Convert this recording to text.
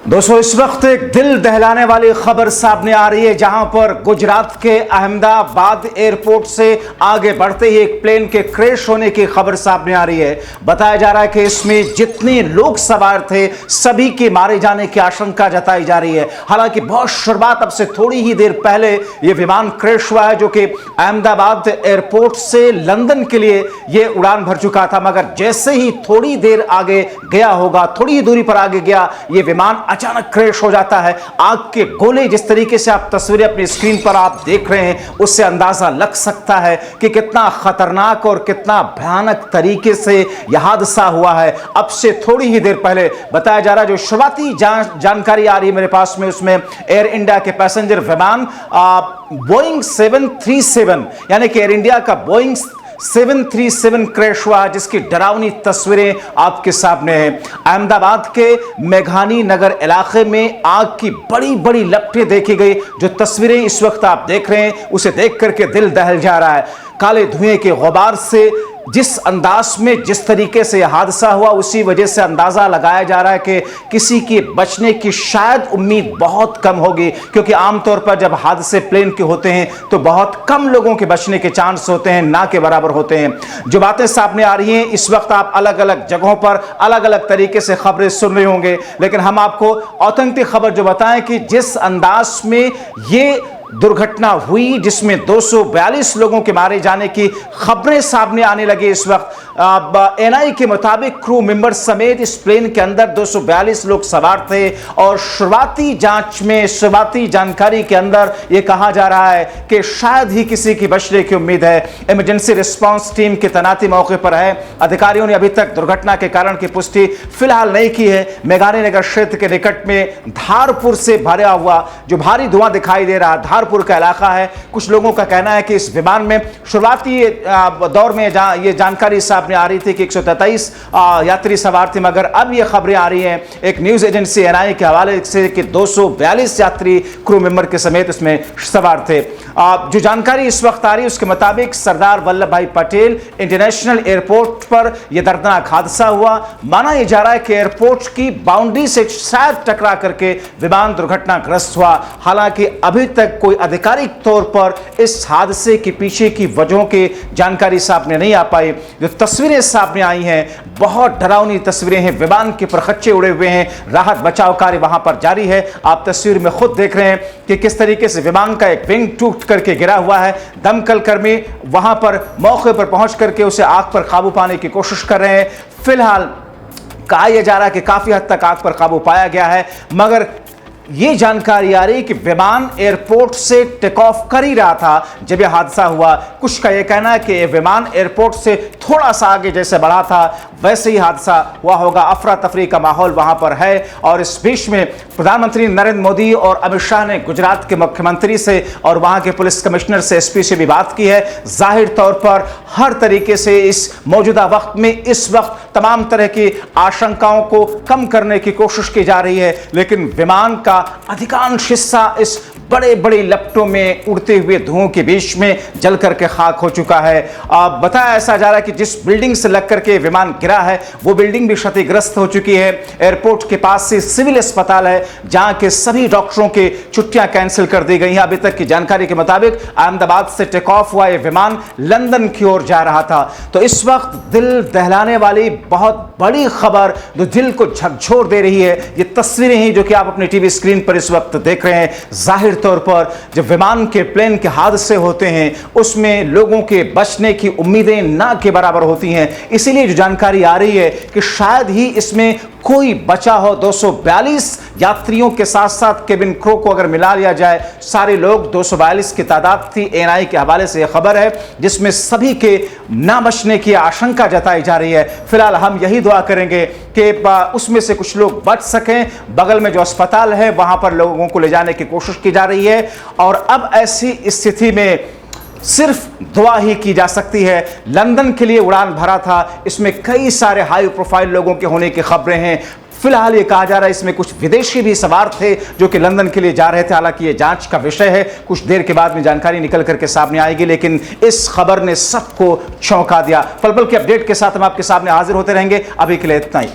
दोस्तों, इस वक्त एक दिल दहलाने वाली खबर सामने आ रही है, जहां पर गुजरात के अहमदाबाद एयरपोर्ट से आगे बढ़ते ही एक प्लेन के क्रैश होने की खबर सामने आ रही है। बताया जा रहा है कि इसमें जितने लोग सवार थे सभी के मारे जाने की आशंका जताई जा रही है। हालांकि बहुत शुरुआत अब से थोड़ी ही देर पहले यह विमान क्रैश हुआ है, जो कि अहमदाबाद एयरपोर्ट से लंदन के लिए यह उड़ान भर चुका था, मगर जैसे ही थोड़ी देर आगे गया होगा, थोड़ी ही दूरी पर आगे गया, यह विमान अचानक क्रैश हो जाता है। आग के गोले जिस तरीके से आप तस्वीरें अपनी स्क्रीन पर आप देख रहे हैं, उससे अंदाजा लग सकता है कि कितना खतरनाक और कितना भयानक तरीके से यह हादसा हुआ है। अब से थोड़ी ही देर पहले बताया जा रहा है, जो शुरुआती जानकारी आ रही है मेरे पास में, उसमें एयर इंडिया के पैसेंजर विमान बोइंग 737 यानी कि एयर इंडिया का बोइंग 737 क्रैश हुआ, जिसकी डरावनी तस्वीरें आपके सामने हैं। अहमदाबाद के मेघानी नगर इलाके में आग की बड़ी बड़ी लपटें देखी गई। जो तस्वीरें इस वक्त आप देख रहे हैं, उसे देख करके दिल दहल जा रहा है। काले धुएं के गुबार से जिस अंदाज में जिस तरीके से यह हादसा हुआ, उसी वजह से अंदाजा लगाया जा रहा है कि किसी के बचने की शायद उम्मीद बहुत कम होगी, क्योंकि आमतौर पर जब हादसे प्लेन के होते हैं तो बहुत कम लोगों के बचने के चांस होते हैं, ना के बराबर होते हैं। जो बातें सामने आ रही हैं इस वक्त, आप अलग अलग जगहों पर अलग अलग तरीके से खबरें सुन रहे होंगे, लेकिन हम आपको ऑथेंटिक खबर जो बताएं कि जिस अंदाज में ये दुर्घटना हुई, जिसमें 242 लोगों के मारे जाने की खबरें सामने आने लगी इस वक्त। एनआई के मुताबिक क्रू मेंबर समेत इस प्लेन के अंदर 242 लोग सवार थे, और शुरुआती जांच में, शुरुआती जानकारी के अंदर यह कहा जा रहा है कि शायद ही किसी की बचने की उम्मीद है। इमरजेंसी रिस्पांस टीम की तैनाती मौके पर है। अधिकारियों ने अभी तक दुर्घटना के कारण की पुष्टि फिलहाल नहीं की है। मेघानी नगर क्षेत्र के निकट में धारपुर से भरा हुआ जो भारी धुआं दिखाई दे रहा है, धारपुर का इलाका है। कुछ लोगों का कहना है कि इस विमान में शुरुआती दौर में ये जानकारी सामने आ रही थी कि 133 यात्री सवार थे, मगर अब ये खबरें आ रही हैं एक न्यूज एजेंसी एनआई के हवाले से कि 242 यात्री क्रू मेंबर के समेत इसमें सवार थे। जो जानकारी इस वक्त आ रही है उसके मुताबिक सरदार वल्लभ भाई पटेल इंटरनेशनल एयरपोर्ट पर यह दर्दनाक हादसा हुआ। माना यह जा रहा है कि एयरपोर्ट की बाउंड्री से शायद टकरा करके विमान दुर्घटनाग्रस्त हुआ। हालांकि अभी तक कोई आधिकारिक तौर पर इस हादसे के पीछे की वजहों की जानकारी सामने नहीं आ पाई। जो तस्वीरें सामने आई हैं, बहुत डरावनी तस्वीरें हैं। विमान के परखच्चे उड़े हुए हैं, राहत बचाव कार्य वहां पर जारी है। आप तस्वीर में खुद देख रहे हैं कि किस तरीके से विमान का एक विंग टूट करके गिरा हुआ है। दमकल कर्मी वहां पर मौके पर पहुंच करके उसे आग पर काबू पाने की कोशिश कर रहे हैं। फिलहाल कहा यह जा रहा है कि काफी हद तक आग पर काबू पाया गया है, मगर ये जानकारी आ रही है कि विमान एयरपोर्ट से टेक ऑफ कर ही रहा था जब यह हादसा हुआ। कुछ का यह कहना है कि यह विमान एयरपोर्ट से थोड़ा सा आगे जैसे बढ़ा था, वैसे ही हादसा हुआ होगा। अफरा तफरी का माहौल वहां पर है। और इस बीच में प्रधानमंत्री नरेंद्र मोदी और अमित शाह ने गुजरात के मुख्यमंत्री से और वहां के पुलिस कमिश्नर से, एसपी से भी बात की है। जाहिर तौर पर हर तरीके से इस मौजूदा वक्त में, इस वक्त तमाम तरह की आशंकाओं को कम करने की कोशिश की जा रही है, लेकिन विमान का अधिकांश हिस्सा इस बड़े बड़े लपटों में उड़ते हुए धुओं के बीच में जल करके खाक हो चुका है। बताया ऐसा जा रहा है कि जिस बिल्डिंग से लग करके विमान गिरा है वो बिल्डिंग भी क्षतिग्रस्त हो चुकी है। एयरपोर्ट के पास से सिविल अस्पताल है, जहां के सभी डॉक्टरों की छुट्टियां कैंसिल कर दी गई हैं। अभी तक की जानकारी के मुताबिक अहमदाबाद से टेक ऑफ हुआ यह विमान लंदन की ओर जा रहा था। तो इस वक्त दिल दहलाने वाली बहुत बड़ी खबर जो दिल को झकझोर दे रही है, ये तस्वीरें हैं जो कि आप अपनी टीवी स्क्रीन पर इस वक्त देख रहे हैं। जाहिर तौर पर जब विमान के प्लेन के हादसे होते हैं, उसमें लोगों के बचने की उम्मीदें ना के बराबर होती हैं। इसीलिए जो जानकारी आ रही है कि शायद ही इसमें कोई बचा हो। 242 यात्रियों के साथ साथ केबिन क्रू को अगर मिला लिया जाए, सारे लोग 242 की तादाद थी। एनआई के हवाले से यह खबर है, जिसमें सभी के ना बचने की आशंका जताई जा रही है। फिलहाल हम यही दुआ करेंगे कि उसमें से कुछ लोग बच सकें। बगल में जो अस्पताल है वहां पर लोगों को ले जाने की कोशिश की जा रही है, और अब ऐसी स्थिति में सिर्फ दुआ ही की जा सकती है। लंदन के लिए उड़ान भरा था, इसमें कई सारे हाई प्रोफाइल लोगों के होने की खबरें हैं। फिलहाल ये कहा जा रहा है इसमें कुछ विदेशी भी सवार थे जो कि लंदन के लिए जा रहे थे। हालांकि ये जांच का विषय है, कुछ देर के बाद में जानकारी निकल करके सामने आएगी, लेकिन इस खबर ने सबको चौंका दिया। पल पल के अपडेट के साथ हम आपके सामने हाजिर होते रहेंगे। अभी के लिए इतना ही।